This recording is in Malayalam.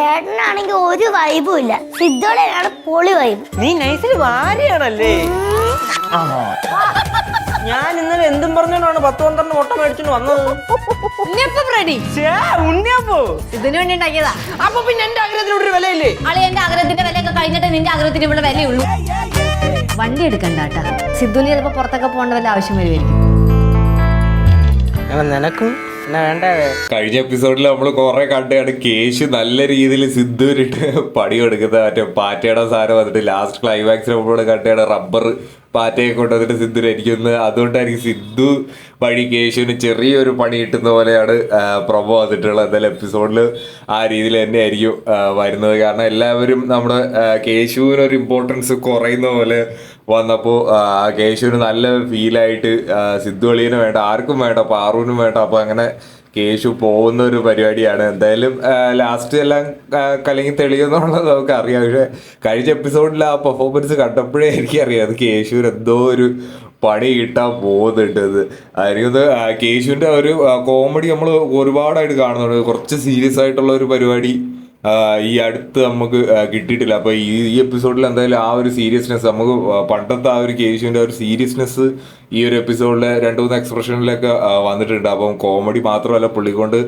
ചേട്ടനാണെങ്കിൽ ഒരു വൈബും ഇല്ല. സിദ്ധോടെയാണ് പൊളി വൈബ്. നീ നൈസിൽ വാരിയാണല്ലേ? ഞാൻ ഇന്നലെ എന്തും പറഞ്ഞോണ്ടാണ് 10-12 മുട്ട മേടിച്ചോണ്ട് വന്നത്. ഉണ്ണിയപ്പോ ഇതിനു വേണ്ടി ഉണ്ടാക്കിയതാ. അപ്പൊ പിന്നെ എന്റെ ആഗ്രഹത്തിനോട് ഒരു വിലയില്ലേ? എന്റെ ആഗ്രഹത്തിന്റെ വിലയൊക്കെ കഴിഞ്ഞിട്ട് നിന്റെ ആഗ്രഹത്തിന് ഇവിടെ വിലയുള്ളൂ. വണ്ടി എടുക്കണ്ടാട്ടാ. സിദ്ധുവിന് ചിലപ്പോ പുറത്തൊക്കെ പോകേണ്ട വല്ല ആവശ്യം വരുമായിരിക്കും. നിനക്കും വേണ്ട. കഴിഞ്ഞ എപ്പിസോഡിൽ നമ്മൾ കുറെ കണ്ടാണ് കേശു നല്ല രീതിയിൽ സിദ്ധുവിനിട്ട് പണി കൊടുക്കുന്നത്. മറ്റേ പാറ്റയുടെ സാധനം വന്നിട്ട് ലാസ്റ്റ് ക്ലൈമാക്സിൽ നമ്മളോട് കണ്ടാണ് റബ്ബർ പാറ്റയെ കൊണ്ടുവന്നിട്ട് സിദ്ധുവിന് ഇരിക്കുന്നത്. അതുകൊണ്ടായിരിക്കും സിദ്ധു വഴി കേശുവിന് ചെറിയൊരു പണി കിട്ടുന്ന പോലെയാണ് പ്രൊമോ വന്നിട്ടുള്ളത്. എന്തായാലും എപ്പിസോഡിൽ ആ രീതിയിൽ തന്നെ ആയിരിക്കും വരുന്നത്. കാരണം എല്ലാവരും നമ്മുടെ കേശുവിനൊരു ഇമ്പോർട്ടൻസ് കുറയുന്ന പോലെ വന്നപ്പോൾ കേശുവിന് നല്ല ഫീലായിട്ട് സിദ്ധു അളിയനും വേണ്ട, ആർക്കും വേണ്ട, പാറുവിനും വേണ്ട. അപ്പോൾ അങ്ങനെ കേശു പോകുന്ന ഒരു പരിപാടിയാണ്. എന്തായാലും ലാസ്റ്റ് എല്ലാം കലങ്ങി തെളിയുന്നുള്ളത് നമുക്ക് അറിയാം. പക്ഷെ കഴിഞ്ഞ എപ്പിസോഡിൽ ആ പെർഫോമൻസ് കണ്ടപ്പോഴേ എനിക്കറിയാം അത് കേശുവിന് എന്തോ ഒരു പണി കിട്ടാൻ പോകുന്നുണ്ട്. ആയിരിക്കും കേശുവിൻ്റെ ഒരു കോമഡി നമ്മൾ ഒരുപാടായിട്ട് കാണുന്നുണ്ട്. കുറച്ച് സീരിയസ് ആയിട്ടുള്ള ഒരു പരിപാടി ഈ അടുത്ത് നമുക്ക് കിട്ടിയിട്ടില്ല. അപ്പോൾ ഈ എപ്പിസോഡിൽ എന്തായാലും ആ ഒരു സീരിയസ്നെസ് നമുക്ക് പണ്ടത്തെ ആ ഒരു കേശുവിൻ്റെ ഒരു സീരിയസ്നെസ് ഈ ഒരു എപ്പിസോഡിലെ 2-3 എക്സ്പ്രഷനിലൊക്കെ വന്നിട്ടുണ്ട്. അപ്പം കോമഡി മാത്രമല്ല പുള്ളിക്കൊണ്ട്